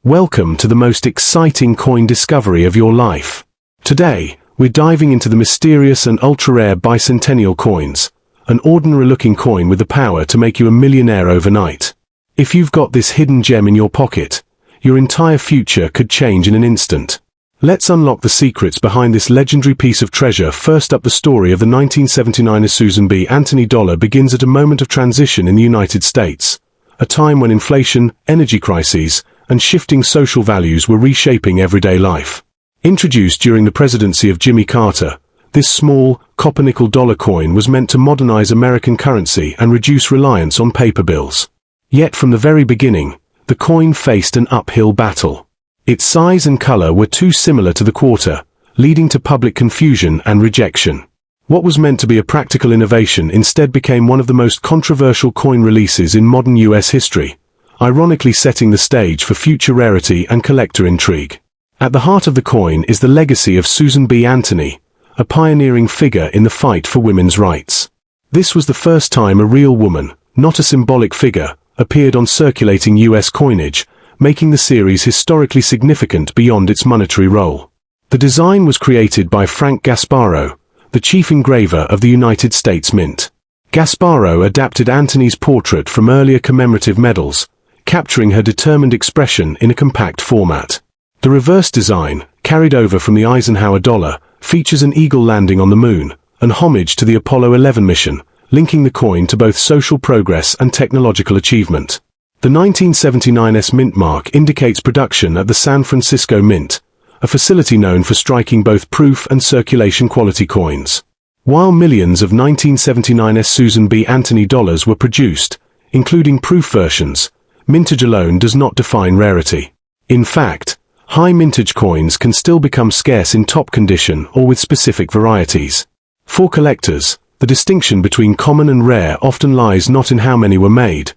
Welcome to the most exciting coin discovery of your life. Today, we're diving into the mysterious and ultra-rare bicentennial coins, an ordinary-looking coin with the power to make you a millionaire overnight. If you've got this hidden gem in your pocket, your entire future could change in an instant. Let's unlock the secrets behind this legendary piece of treasure. First up, the story of the 1979 Susan B. Anthony dollar begins at a moment of transition in the United States, a time when inflation, energy crises, and shifting social values were reshaping everyday life. Introduced during the presidency of Jimmy Carter, this small, copper-nickel dollar coin was meant to modernize American currency and reduce reliance on paper bills. Yet from the very beginning, the coin faced an uphill battle. Its size and color were too similar to the quarter, leading to public confusion and rejection. What was meant to be a practical innovation instead became one of the most controversial coin releases in modern U.S. history, ironically setting the stage for future rarity and collector intrigue. At the heart of the coin is the legacy of Susan B. Anthony, a pioneering figure in the fight for women's rights. This was the first time a real woman, not a symbolic figure, appeared on circulating U.S. coinage, making the series historically significant beyond its monetary role. The design was created by Frank Gasparro, the chief engraver of the United States Mint. Gasparro adapted Anthony's portrait from earlier commemorative medals, capturing her determined expression in a compact format. The reverse design, carried over from the Eisenhower dollar, features an eagle landing on the moon, an homage to the Apollo 11 mission, linking the coin to both social progress and technological achievement. The 1979's mint mark indicates production at the San Francisco Mint, a facility known for striking both proof and circulation quality coins. While millions of 1979's Susan B. Anthony dollars were produced, including proof versions, mintage alone does not define rarity. In fact, high mintage coins can still become scarce in top condition or with specific varieties. For collectors, the distinction between common and rare often lies not in how many were made,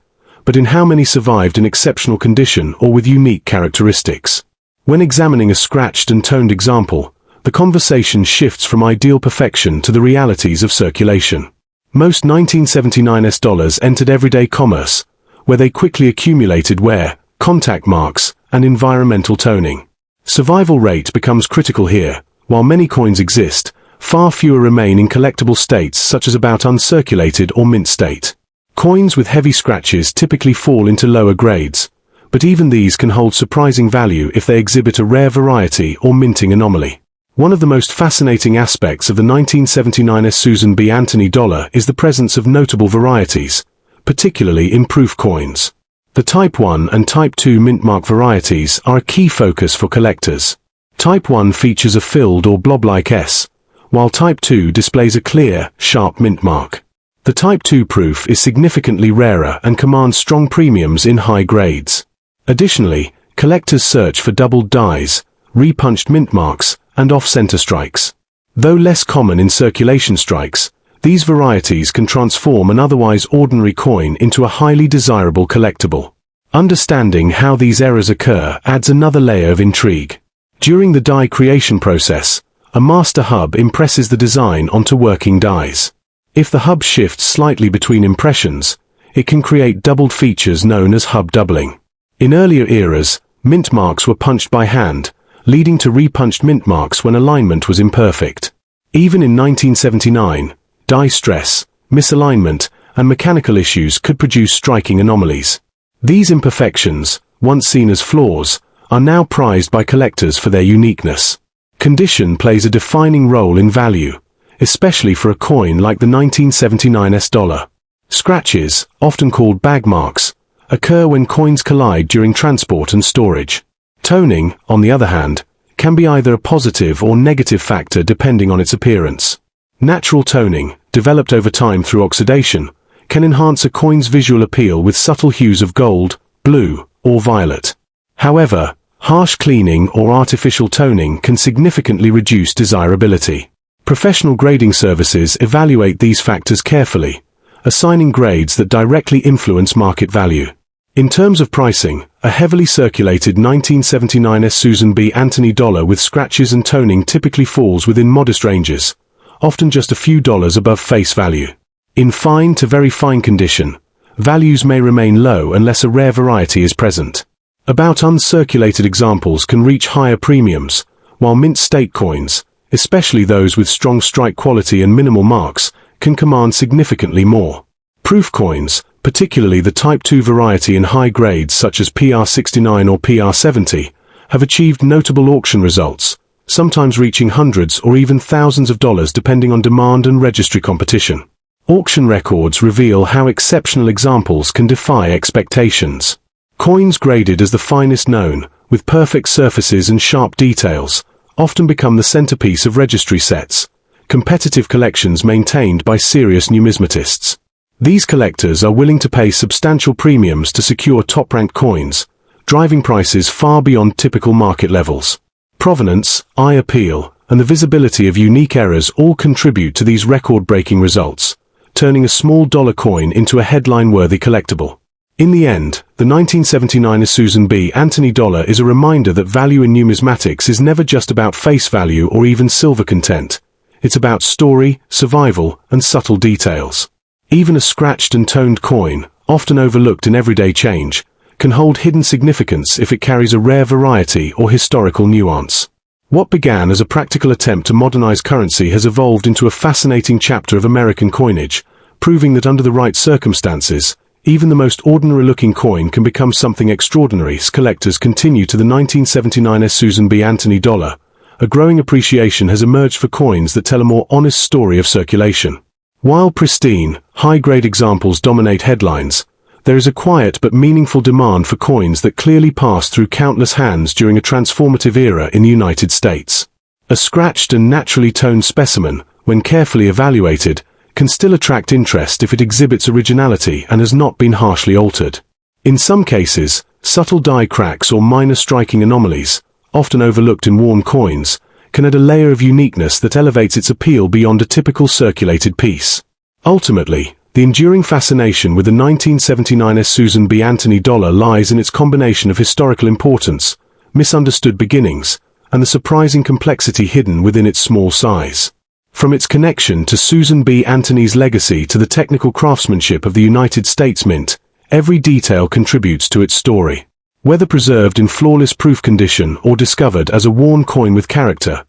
but in how many survived in exceptional condition or with unique characteristics. When examining a scratched and toned example, the conversation shifts from ideal perfection to the realities of circulation. Most 1979's dollars entered everyday commerce, where they quickly accumulated wear, contact marks, and environmental toning. Survival rate becomes critical here. While many coins exist, far fewer remain in collectible states such as about uncirculated or mint state. Coins with heavy scratches typically fall into lower grades, but even these can hold surprising value if they exhibit a rare variety or minting anomaly. One of the most fascinating aspects of the 1979's Susan B. Anthony dollar is the presence of notable varieties, particularly in proof coins. The Type 1 and Type 2 mint mark varieties are a key focus for collectors. Type 1 features a filled or blob-like S, while Type 2 displays a clear, sharp mint mark. The Type 2 proof is significantly rarer and commands strong premiums in high grades. Additionally, collectors search for doubled dies, repunched mint marks, and off-center strikes. Though less common in circulation strikes, these varieties can transform an otherwise ordinary coin into a highly desirable collectible. Understanding how these errors occur adds another layer of intrigue. During the die creation process, a master hub impresses the design onto working dies. If the hub shifts slightly between impressions, it can create doubled features known as hub doubling. In earlier eras, mint marks were punched by hand, leading to repunched mint marks when alignment was imperfect. Even in 1979, die stress, misalignment, and mechanical issues could produce striking anomalies. These imperfections, once seen as flaws, are now prized by collectors for their uniqueness. Condition plays a defining role in value, especially for a coin like the 1979's dollar. Scratches, often called bag marks, occur when coins collide during transport and storage. Toning, on the other hand, can be either a positive or negative factor depending on its appearance. Natural toning, developed over time through oxidation, can enhance a coin's visual appeal with subtle hues of gold, blue, or violet. However, harsh cleaning or artificial toning can significantly reduce desirability. Professional grading services evaluate these factors carefully, assigning grades that directly influence market value. In terms of pricing, a heavily circulated 1979's Susan B. Anthony dollar with scratches and toning typically falls within modest ranges, often just a few dollars above face value. In fine to very fine condition, values may remain low unless a rare variety is present. About uncirculated examples can reach higher premiums, while mint state coins, especially those with strong strike quality and minimal marks, can command significantly more. Proof coins, particularly the Type 2 variety in high grades such as PR69 or PR70, have achieved notable auction results, sometimes reaching hundreds or even thousands of dollars depending on demand and registry competition. Auction records reveal how exceptional examples can defy expectations. Coins graded as the finest known, with perfect surfaces and sharp details, often become the centerpiece of registry sets, competitive collections maintained by serious numismatists. These collectors are willing to pay substantial premiums to secure top-ranked coins, driving prices far beyond typical market levels. Provenance, eye appeal, and the visibility of unique errors all contribute to these record-breaking results, turning a small dollar coin into a headline-worthy collectible. In the end, the 1979 Susan B. Anthony dollar is a reminder that value in numismatics is never just about face value or even silver content. It's about story, survival, and subtle details. Even a scratched and toned coin, often overlooked in everyday change, can hold hidden significance if it carries a rare variety or historical nuance. What began as a practical attempt to modernize currency has evolved into a fascinating chapter of American coinage, proving that under the right circumstances, even the most ordinary-looking coin can become something extraordinary. As collectors continue to the 1979 Susan B. Anthony dollar, a growing appreciation has emerged for coins that tell a more honest story of circulation. While pristine, high-grade examples dominate headlines, there is a quiet but meaningful demand for coins that clearly passed through countless hands during a transformative era in the United States. A scratched and naturally toned specimen, when carefully evaluated, can still attract interest if it exhibits originality and has not been harshly altered. In some cases, subtle die cracks or minor striking anomalies, often overlooked in worn coins, can add a layer of uniqueness that elevates its appeal beyond a typical circulated piece. Ultimately, the enduring fascination with the 1979 Susan B. Anthony dollar lies in its combination of historical importance, misunderstood beginnings, and the surprising complexity hidden within its small size. From its connection to Susan B. Anthony's legacy to the technical craftsmanship of the United States Mint, every detail contributes to its story. Whether preserved in flawless proof condition or discovered as a worn coin with character,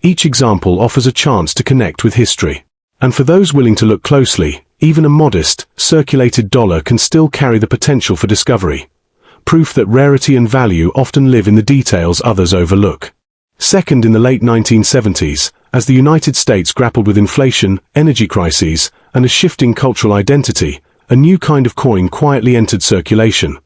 each example offers a chance to connect with history. And for those willing to look closely, even a modest, circulated dollar can still carry the potential for discovery, proof that rarity and value often live in the details others overlook. Second, in the late 1970s, as the United States grappled with inflation, energy crises, and a shifting cultural identity, a new kind of coin quietly entered circulation,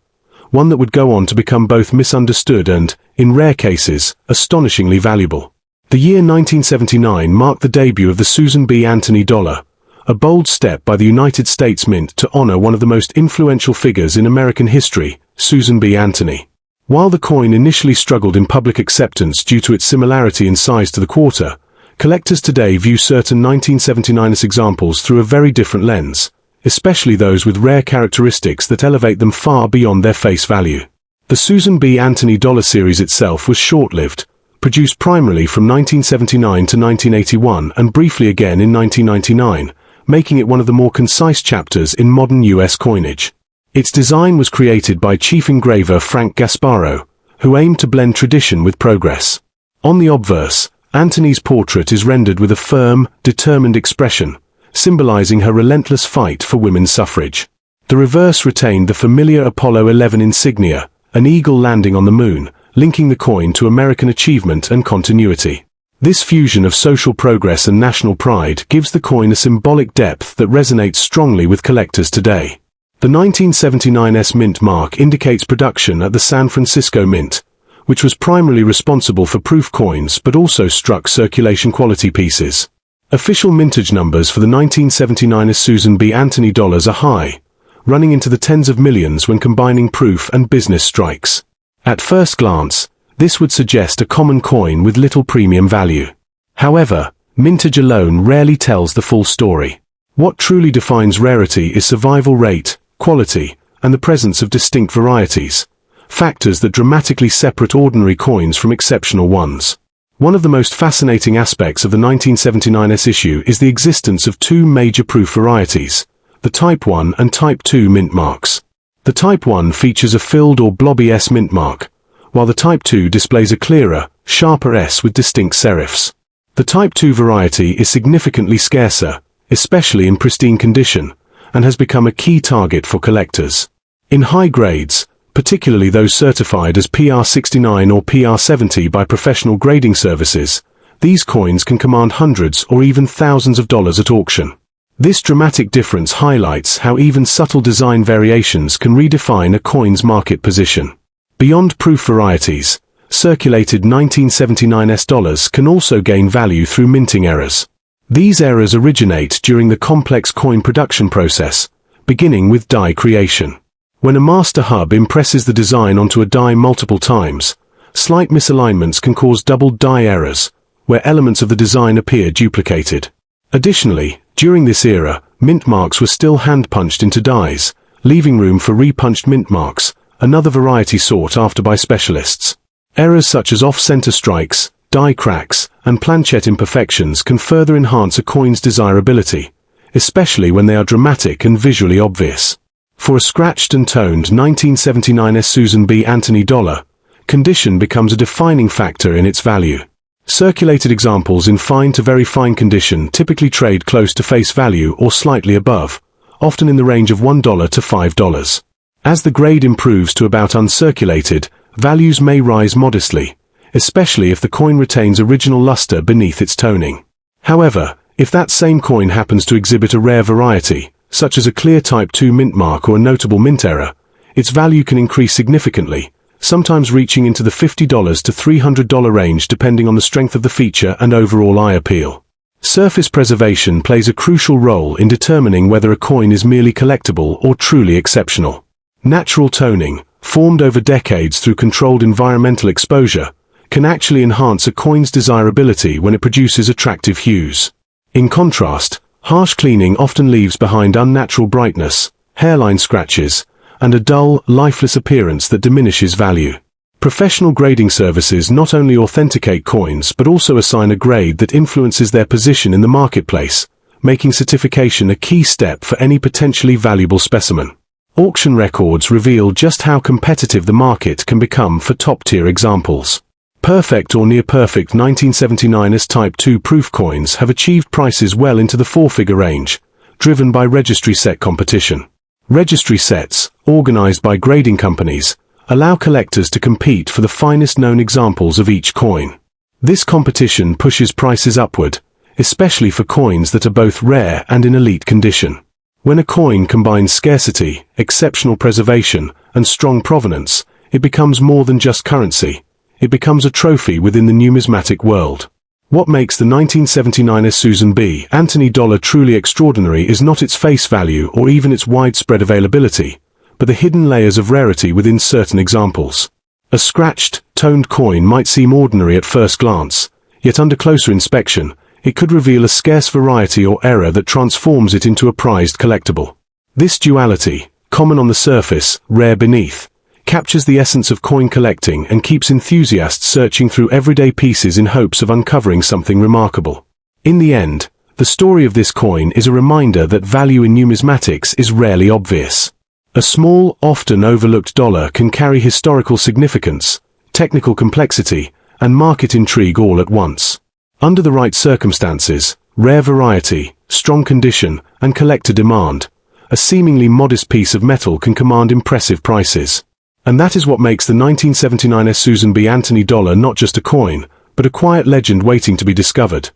one that would go on to become both misunderstood and, in rare cases, astonishingly valuable. The year 1979 marked the debut of the Susan B. Anthony dollar, a bold step by the United States Mint to honor one of the most influential figures in American history, Susan B. Anthony. While the coin initially struggled in public acceptance due to its similarity in size to the quarter, collectors today view certain 1979 examples through a very different lens, especially those with rare characteristics that elevate them far beyond their face value. The Susan B. Anthony dollar series itself was short-lived, produced primarily from 1979 to 1981 and briefly again in 1999, making it one of the more concise chapters in modern U.S. coinage. Its design was created by chief engraver Frank Gasparo, who aimed to blend tradition with progress. On the obverse, Anthony's portrait is rendered with a firm, determined expression, symbolizing her relentless fight for women's suffrage. The reverse retained the familiar Apollo 11 insignia, an eagle landing on the moon, linking the coin to American achievement and continuity. This fusion of social progress and national pride gives the coin a symbolic depth that resonates strongly with collectors today. The 1979 mint mark indicates production at the San Francisco Mint, which was primarily responsible for proof coins but also struck circulation quality pieces. Official mintage numbers for the 1979 Susan B. Anthony dollars are high, running into the tens of millions when combining proof and business strikes. At first glance, this would suggest a common coin with little premium value. However, mintage alone rarely tells the full story. What truly defines rarity is survival rate, quality, and the presence of distinct varieties, factors that dramatically separate ordinary coins from exceptional ones. One of the most fascinating aspects of the 1979 issue is the existence of two major proof varieties, the Type 1 and Type 2 mint marks. The Type 1 features a filled or blobby S mint mark, while the Type 2 displays a clearer, sharper S with distinct serifs. The Type 2 variety is significantly scarcer, especially in pristine condition, and has become a key target for collectors. In high grades, particularly those certified as PR69 or PR70 by professional grading services, these coins can command hundreds or even thousands of dollars at auction. This dramatic difference highlights how even subtle design variations can redefine a coin's market position. Beyond proof varieties, circulated 1979 US dollars can also gain value through minting errors. These errors originate during the complex coin production process, beginning with die creation. When a master hub impresses the design onto a die multiple times, slight misalignments can cause double die errors, where elements of the design appear duplicated. Additionally, during this era, mint marks were still hand-punched into dies, leaving room for repunched mint marks, another variety sought after by specialists. Errors such as off-center strikes, die cracks, and planchet imperfections can further enhance a coin's desirability, especially when they are dramatic and visually obvious. For a scratched and toned 1979 Susan B. Anthony dollar, condition becomes a defining factor in its value. Circulated examples in fine to very fine condition typically trade close to face value or slightly above, often in the range of $1 to $5. As the grade improves to about uncirculated, values may rise modestly, especially if the coin retains original luster beneath its toning. However, if that same coin happens to exhibit a rare variety, such as a clear Type 2 mint mark or a notable mint error, its value can increase significantly, sometimes reaching into the $50 to $300 range depending on the strength of the feature and overall eye appeal. Surface preservation plays a crucial role in determining whether a coin is merely collectible or truly exceptional. Natural toning, formed over decades through controlled environmental exposure, can actually enhance a coin's desirability when it produces attractive hues. In contrast, harsh cleaning often leaves behind unnatural brightness, hairline scratches, and a dull, lifeless appearance that diminishes value. Professional grading services not only authenticate coins but also assign a grade that influences their position in the marketplace, making certification a key step for any potentially valuable specimen. Auction records reveal just how competitive the market can become for top-tier examples. Perfect or near-perfect 1979 Type 2 proof coins have achieved prices well into the four-figure range, driven by registry set competition. Registry sets, organized by grading companies, allow collectors to compete for the finest known examples of each coin. This competition pushes prices upward, especially for coins that are both rare and in elite condition. When a coin combines scarcity, exceptional preservation, and strong provenance, it becomes more than just currency. It becomes a trophy within the numismatic world. What makes the 1979 Susan B. Anthony dollar truly extraordinary is not its face value or even its widespread availability, but the hidden layers of rarity within certain examples. A scratched, toned coin might seem ordinary at first glance, yet under closer inspection, it could reveal a scarce variety or error that transforms it into a prized collectible. This duality, common on the surface, rare beneath, captures the essence of coin collecting and keeps enthusiasts searching through everyday pieces in hopes of uncovering something remarkable. In the end, the story of this coin is a reminder that value in numismatics is rarely obvious. A small, often overlooked dollar can carry historical significance, technical complexity, and market intrigue all at once. Under the right circumstances, rare variety, strong condition, and collector demand, a seemingly modest piece of metal can command impressive prices. And that is what makes the 1979 Susan B. Anthony dollar not just a coin, but a quiet legend waiting to be discovered.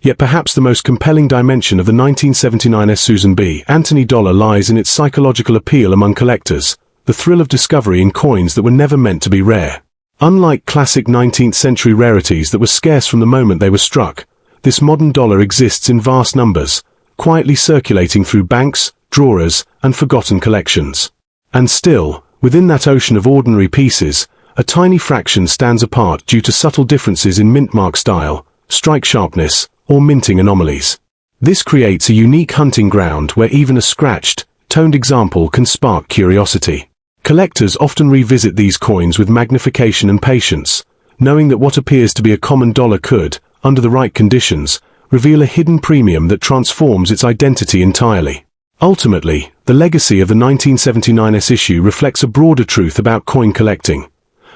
Yet perhaps the most compelling dimension of the 1979 Susan B. Anthony dollar lies in its psychological appeal among collectors, the thrill of discovery in coins that were never meant to be rare. Unlike classic 19th century rarities that were scarce from the moment they were struck, this modern dollar exists in vast numbers, quietly circulating through banks, drawers, and forgotten collections. And still, within that ocean of ordinary pieces, a tiny fraction stands apart due to subtle differences in mint mark style, strike sharpness, or minting anomalies. This creates a unique hunting ground where even a scratched, toned example can spark curiosity. Collectors often revisit these coins with magnification and patience, knowing that what appears to be a common dollar could, under the right conditions, reveal a hidden premium that transforms its identity entirely. Ultimately, the legacy of the 1979's issue reflects a broader truth about coin collecting.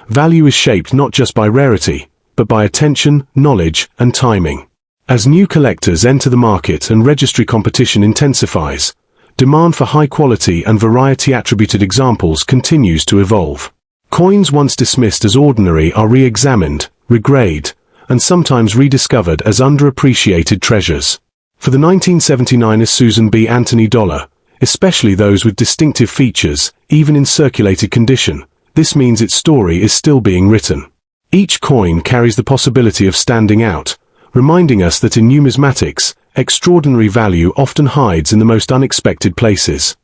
Value is shaped not just by rarity, but by attention, knowledge, and timing. As new collectors enter the market and registry competition intensifies, demand for high-quality and variety-attributed examples continues to evolve. Coins once dismissed as ordinary are re-examined, regraded, and sometimes rediscovered as underappreciated treasures. For the 1979's Susan B. Anthony dollar, especially those with distinctive features, even in circulated condition, this means its story is still being written. Each coin carries the possibility of standing out, reminding us that in numismatics, extraordinary value often hides in the most unexpected places.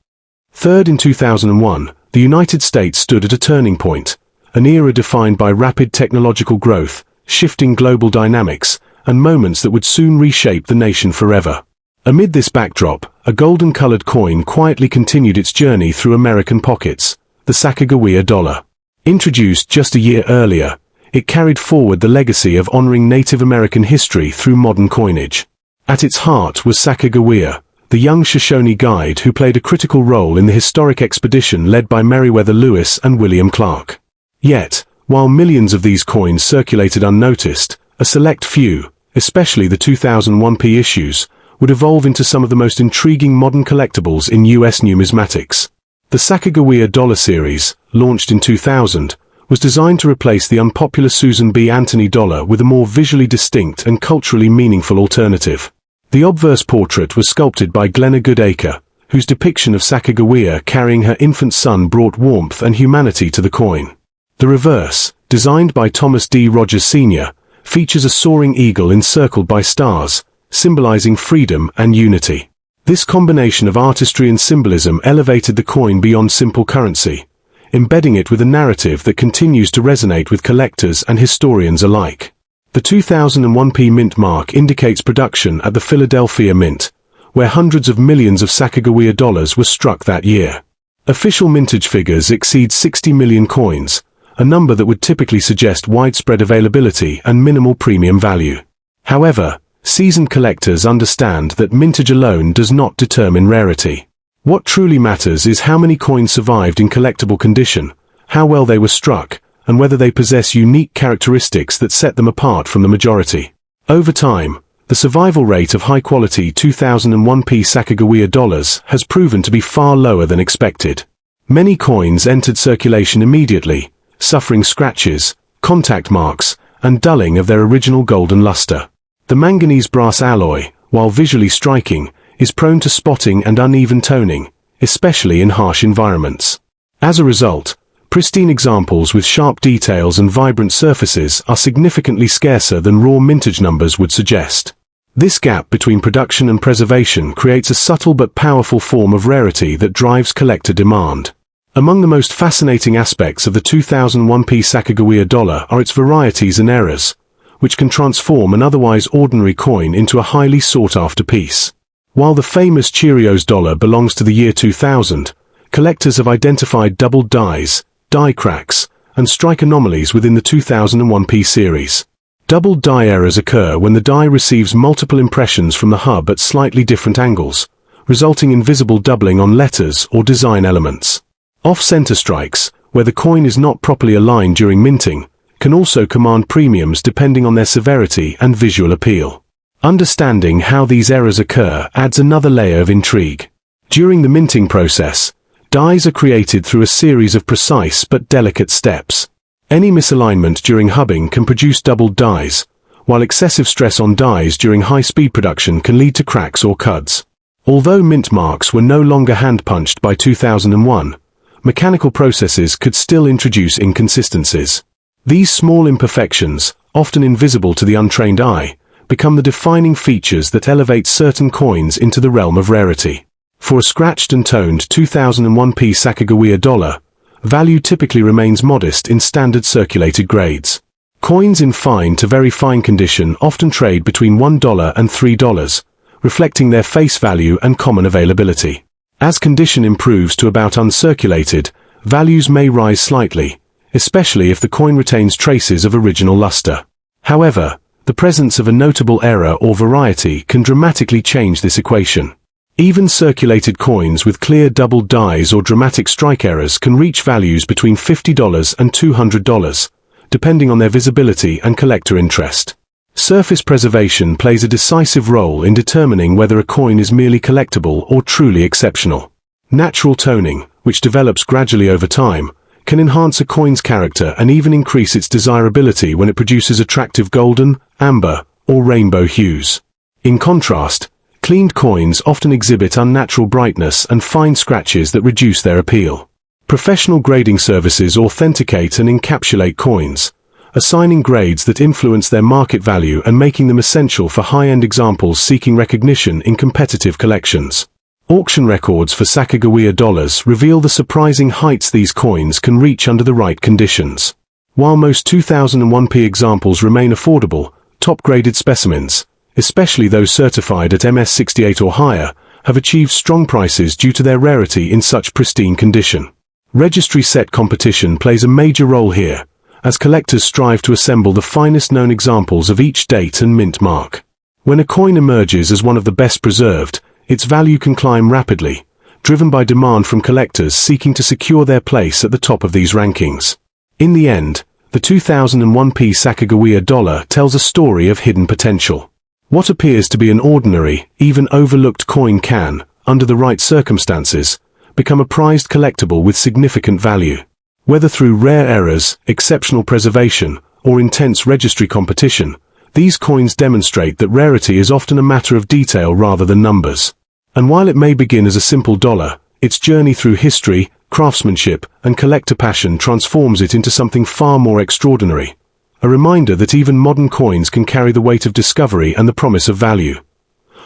Third, in 2001, the United States stood at a turning point, an era defined by rapid technological growth, shifting global dynamics, and moments that would soon reshape the nation forever. Amid this backdrop, a golden-colored coin quietly continued its journey through American pockets, the Sacagawea dollar. Introduced just a year earlier, it carried forward the legacy of honoring Native American history through modern coinage. At its heart was Sacagawea, the young Shoshone guide who played a critical role in the historic expedition led by Meriwether Lewis and William Clark. Yet, while millions of these coins circulated unnoticed, a select few, especially the 2001 issues, would evolve into some of the most intriguing modern collectibles in U.S. numismatics. The Sacagawea dollar series, launched in 2000, was designed to replace the unpopular Susan B. Anthony dollar with a more visually distinct and culturally meaningful alternative. The obverse portrait was sculpted by Glenna Goodacre, whose depiction of Sacagawea carrying her infant son brought warmth and humanity to the coin. The reverse, designed by Thomas D. Rogers Sr., features a soaring eagle encircled by stars, symbolizing freedom and unity. This combination of artistry and symbolism elevated the coin beyond simple currency, embedding it with a narrative that continues to resonate with collectors and historians alike. The 2001 mint mark indicates production at the Philadelphia Mint, where hundreds of millions of Sacagawea dollars were struck that year. Official mintage figures exceed 60 million coins, a number that would typically suggest widespread availability and minimal premium value. However, seasoned collectors understand that mintage alone does not determine rarity. What truly matters is how many coins survived in collectible condition, how well they were struck, and whether they possess unique characteristics that set them apart from the majority. Over time, the survival rate of high-quality 2001 Sacagawea dollars has proven to be far lower than expected. Many coins entered circulation immediately, suffering scratches, contact marks, and dulling of their original golden luster. The manganese brass alloy, while visually striking, is prone to spotting and uneven toning, especially in harsh environments. As a result, pristine examples with sharp details and vibrant surfaces are significantly scarcer than raw mintage numbers would suggest. This gap between production and preservation creates a subtle but powerful form of rarity that drives collector demand. Among the most fascinating aspects of the 2001 Sacagawea dollar are its varieties and errors, which can transform an otherwise ordinary coin into a highly sought-after piece. While the famous Cheerios dollar belongs to the year 2000, collectors have identified doubled dies, die cracks, and strike anomalies within the 2001 series. Doubled die errors occur when the die receives multiple impressions from the hub at slightly different angles, resulting in visible doubling on letters or design elements. Off-center strikes, where the coin is not properly aligned during minting, can also command premiums depending on their severity and visual appeal. Understanding how these errors occur adds another layer of intrigue. During the minting process, dies are created through a series of precise but delicate steps. Any misalignment during hubbing can produce doubled dies, while excessive stress on dies during high-speed production can lead to cracks or cuts. Although mint marks were no longer hand-punched by 2001, mechanical processes could still introduce inconsistencies. These small imperfections, often invisible to the untrained eye, become the defining features that elevate certain coins into the realm of rarity. For a scratched and toned 2001 Sacagawea dollar, value typically remains modest in standard circulated grades. Coins in fine to very fine condition often trade between $1 and $3, reflecting their face value and common availability. As condition improves to about uncirculated, values may rise slightly, especially if the coin retains traces of original luster. However, the presence of a notable error or variety can dramatically change this equation. Even circulated coins with clear double dies or dramatic strike errors can reach values between $50 and $200, depending on their visibility and collector interest. Surface preservation plays a decisive role in determining whether a coin is merely collectible or truly exceptional. Natural toning, which develops gradually over time, can enhance a coin's character and even increase its desirability when it produces attractive golden, amber, or rainbow hues. In contrast, cleaned coins often exhibit unnatural brightness and fine scratches that reduce their appeal. Professional grading services authenticate and encapsulate coins, assigning grades that influence their market value and making them essential for high-end examples seeking recognition in competitive collections. Auction records for Sacagawea dollars reveal the surprising heights these coins can reach under the right conditions. While most 2001p examples remain affordable, top-graded specimens, especially those certified at MS68 or higher, have achieved strong prices due to their rarity in such pristine condition. Registry set competition plays a major role here, as collectors strive to assemble the finest known examples of each date and mint mark. When a coin emerges as one of the best preserved, its value can climb rapidly, driven by demand from collectors seeking to secure their place at the top of these rankings. In the end, the 2001p Sacagawea dollar tells a story of hidden potential. What appears to be an ordinary, even overlooked coin can, under the right circumstances, become a prized collectible with significant value. Whether through rare errors, exceptional preservation, or intense registry competition, these coins demonstrate that rarity is often a matter of detail rather than numbers. And while it may begin as a simple dollar, its journey through history, craftsmanship, and collector passion transforms it into something far more extraordinary. A reminder that even modern coins can carry the weight of discovery and the promise of value.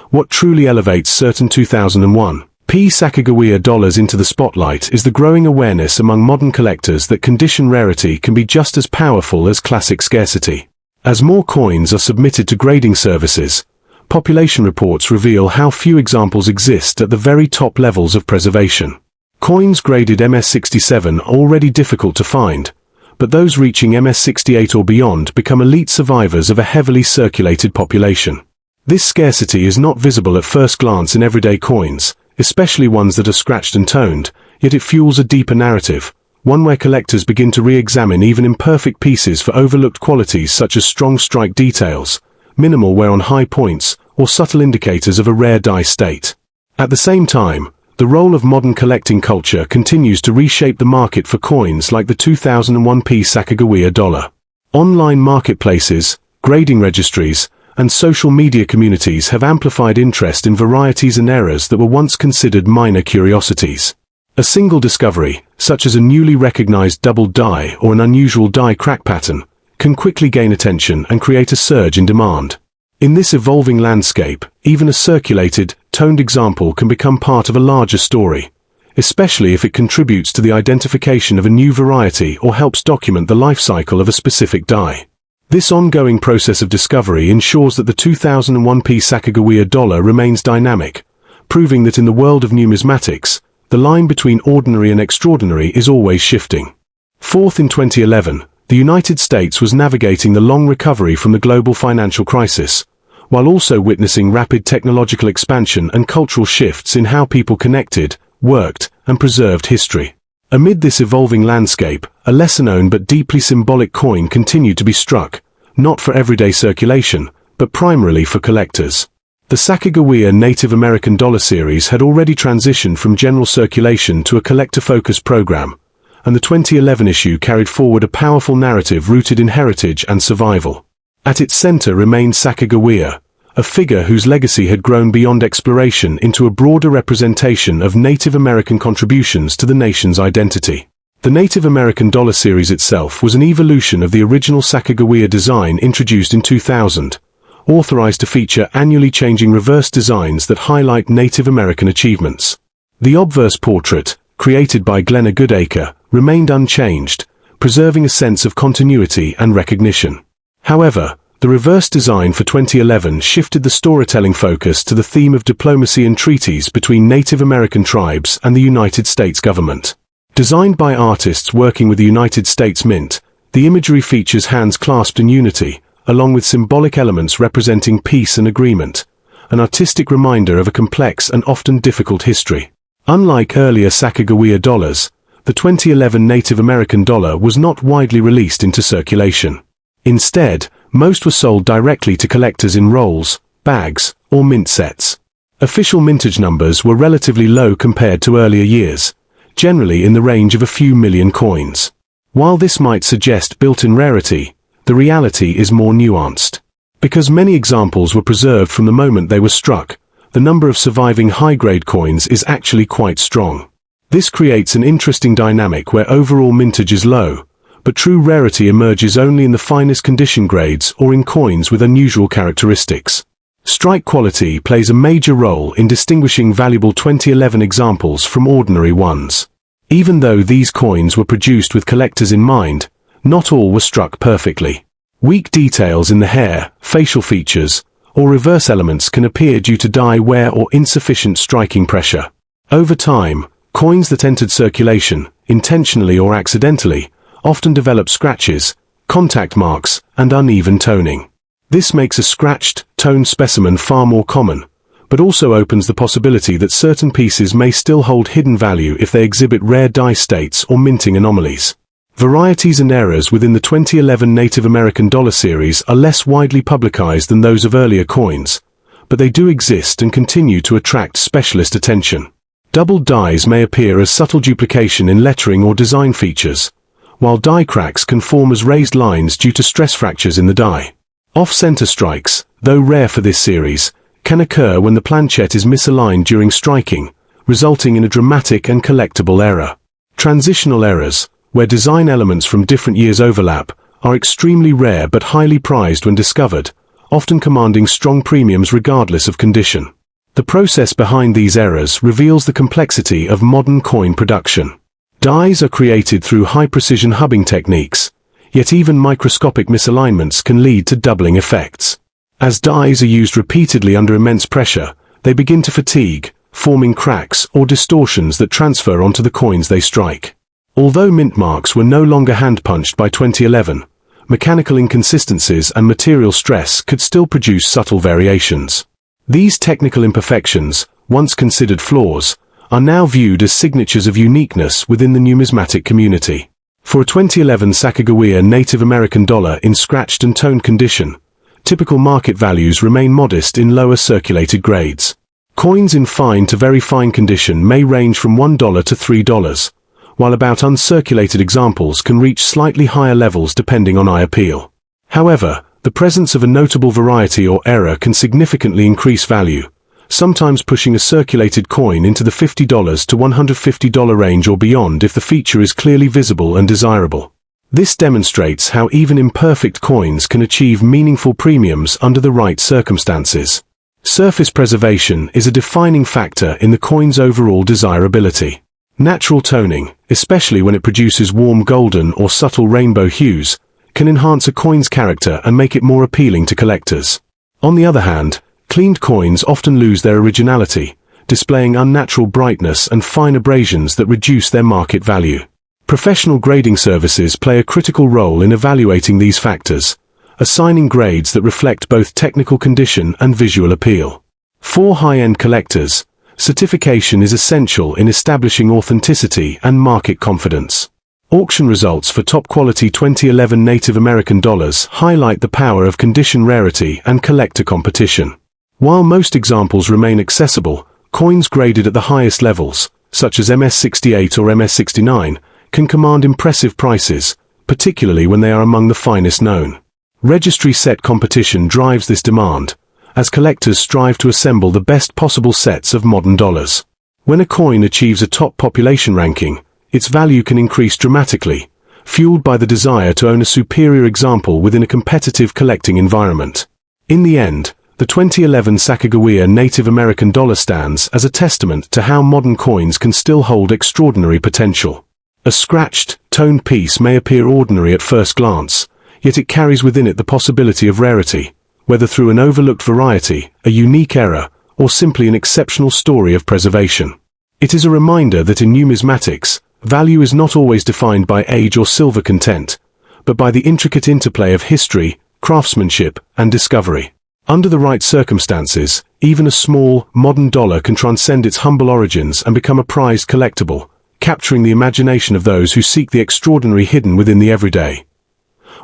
What truly elevates certain 2001p Sacagawea dollars into the spotlight is the growing awareness among modern collectors that condition rarity can be just as powerful as classic scarcity. As more coins are submitted to grading services, population reports reveal how few examples exist at the very top levels of preservation. Coins graded MS67 are already difficult to find, but those reaching MS68 or beyond become elite survivors of a heavily circulated population. This scarcity is not visible at first glance in everyday coins, especially ones that are scratched and toned, yet it fuels a deeper narrative, one where collectors begin to re-examine even imperfect pieces for overlooked qualities such as strong strike details, minimal wear on high points, or subtle indicators of a rare die state. At the same time, the role of modern collecting culture continues to reshape the market for coins like the 2001p Sacagawea dollar. Online marketplaces, grading registries, and social media communities have amplified interest in varieties and errors that were once considered minor curiosities. A single discovery, such as a newly recognized double die or an unusual die crack pattern, can quickly gain attention and create a surge in demand. In this evolving landscape, even a circulated, toned example can become part of a larger story, especially if it contributes to the identification of a new variety or helps document the life cycle of a specific die. This ongoing process of discovery ensures that the 2001p Sacagawea dollar remains dynamic, proving that in the world of numismatics, the line between ordinary and extraordinary is always shifting. Fourth, in 2011, the United States was navigating the long recovery from the global financial crisis, while also witnessing rapid technological expansion and cultural shifts in how people connected, worked, and preserved history. Amid this evolving landscape, a lesser-known but deeply symbolic coin continued to be struck, not for everyday circulation, but primarily for collectors. The Sacagawea Native American Dollar Series had already transitioned from general circulation to a collector-focused program, and the 2011 issue carried forward a powerful narrative rooted in heritage and survival. At its center remained Sacagawea, a figure whose legacy had grown beyond exploration into a broader representation of Native American contributions to the nation's identity. The Native American Dollar Series itself was an evolution of the original Sacagawea design introduced in 2000, authorized to feature annually changing reverse designs that highlight Native American achievements. The obverse portrait, created by Glenna Goodacre, remained unchanged, preserving a sense of continuity and recognition. However, the reverse design for 2011 shifted the storytelling focus to the theme of diplomacy and treaties between Native American tribes and the United States government. Designed by artists working with the United States Mint, the imagery features hands clasped in unity, along with symbolic elements representing peace and agreement, an artistic reminder of a complex and often difficult history. Unlike earlier Sacagawea dollars, the 2011 Native American dollar was not widely released into circulation. Instead, most were sold directly to collectors in rolls, bags, or mint sets. Official mintage numbers were relatively low compared to earlier years, generally in the range of a few million coins. While this might suggest built-in rarity, the reality is more nuanced. Because many examples were preserved from the moment they were struck, the number of surviving high-grade coins is actually quite strong. This creates an interesting dynamic where overall mintage is low, but true rarity emerges only in the finest condition grades or in coins with unusual characteristics. Strike quality plays a major role in distinguishing valuable 2011 examples from ordinary ones. Even though these coins were produced with collectors in mind, not all were struck perfectly. Weak details in the hair, facial features, or reverse elements can appear due to die wear or insufficient striking pressure. Over time, coins that entered circulation, intentionally or accidentally, often develop scratches, contact marks, and uneven toning. This makes a scratched, toned specimen far more common, but also opens the possibility that certain pieces may still hold hidden value if they exhibit rare die states or minting anomalies. Varieties and errors within the 2011 Native American dollar series are less widely publicized than those of earlier coins, but they do exist and continue to attract specialist attention. Doubled dies may appear as subtle duplication in lettering or design features, while die cracks can form as raised lines due to stress fractures in the die. Off-center strikes, though rare for this series, can occur when the planchette is misaligned during striking, resulting in a dramatic and collectible error. Transitional errors, where design elements from different years overlap, are extremely rare but highly prized when discovered, often commanding strong premiums regardless of condition. The process behind these errors reveals the complexity of modern coin production. Dies are created through high-precision hubbing techniques, yet even microscopic misalignments can lead to doubling effects. As dies are used repeatedly under immense pressure, they begin to fatigue, forming cracks or distortions that transfer onto the coins they strike. Although mint marks were no longer hand-punched by 2011, mechanical inconsistencies and material stress could still produce subtle variations. These technical imperfections, once considered flaws, are now viewed as signatures of uniqueness within the numismatic community. For a 2011 Sacagawea Native American dollar in scratched and toned condition, typical market values remain modest in lower circulated grades. Coins in fine to very fine condition may range from $1 to $3, while about uncirculated examples can reach slightly higher levels depending on eye appeal. However, the presence of a notable variety or error can significantly increase value, sometimes pushing a circulated coin into the $50 to $150 range or beyond if the feature is clearly visible and desirable. This demonstrates how even imperfect coins can achieve meaningful premiums under the right circumstances. Surface preservation is a defining factor in the coin's overall desirability. Natural toning, especially when it produces warm golden or subtle rainbow hues, can enhance a coin's character and make it more appealing to collectors. On the other hand, cleaned coins often lose their originality, displaying unnatural brightness and fine abrasions that reduce their market value. Professional grading services play a critical role in evaluating these factors, assigning grades that reflect both technical condition and visual appeal. For high-end collectors, certification is essential in establishing authenticity and market confidence. Auction results for top-quality 2011 Native American dollars highlight the power of condition rarity and collector competition. While most examples remain accessible, coins graded at the highest levels, such as MS68 or MS69, can command impressive prices, particularly when they are among the finest known. Registry set competition drives this demand, as collectors strive to assemble the best possible sets of modern dollars. When a coin achieves a top population ranking, its value can increase dramatically, fueled by the desire to own a superior example within a competitive collecting environment. In the end, the 2011 Sacagawea Native American dollar stands as a testament to how modern coins can still hold extraordinary potential. A scratched, toned piece may appear ordinary at first glance, yet it carries within it the possibility of rarity, whether through an overlooked variety, a unique error, or simply an exceptional story of preservation. It is a reminder that in numismatics, value is not always defined by age or silver content, but by the intricate interplay of history, craftsmanship, and discovery. Under the right circumstances, even a small, modern dollar can transcend its humble origins and become a prized collectible, capturing the imagination of those who seek the extraordinary hidden within the everyday.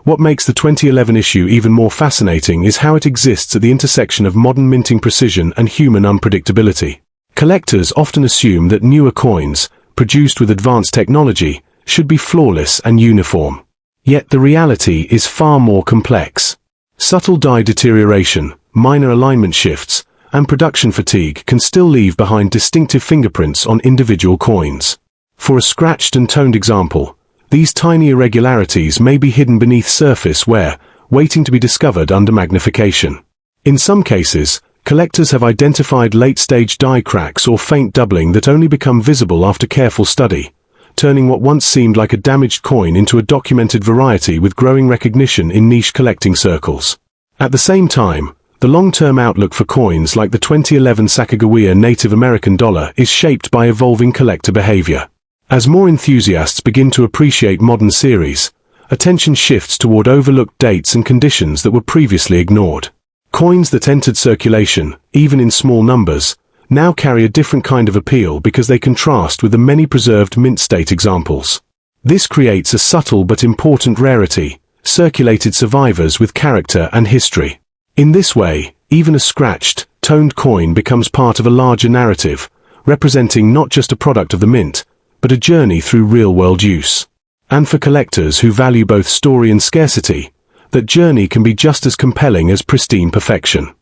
What makes the 2011 issue even more fascinating is how it exists at the intersection of modern minting precision and human unpredictability. Collectors often assume that newer coins, produced with advanced technology, should be flawless and uniform. Yet the reality is far more complex. Subtle die deterioration, minor alignment shifts, and production fatigue can still leave behind distinctive fingerprints on individual coins. For a scratched and toned example, these tiny irregularities may be hidden beneath surface wear, waiting to be discovered under magnification. In some cases, collectors have identified late-stage die cracks or faint doubling that only become visible after careful study, turning what once seemed like a damaged coin into a documented variety with growing recognition in niche collecting circles. At the same time, the long-term outlook for coins like the 2011 Sacagawea Native American dollar is shaped by evolving collector behavior. As more enthusiasts begin to appreciate modern series, attention shifts toward overlooked dates and conditions that were previously ignored. Coins that entered circulation, even in small numbers, now carry a different kind of appeal because they contrast with the many preserved mint state examples. This creates a subtle but important rarity, circulated survivors with character and history. In this way, even a scratched, toned coin becomes part of a larger narrative, representing not just a product of the mint, but a journey through real-world use. And for collectors who value both story and scarcity, that journey can be just as compelling as pristine perfection.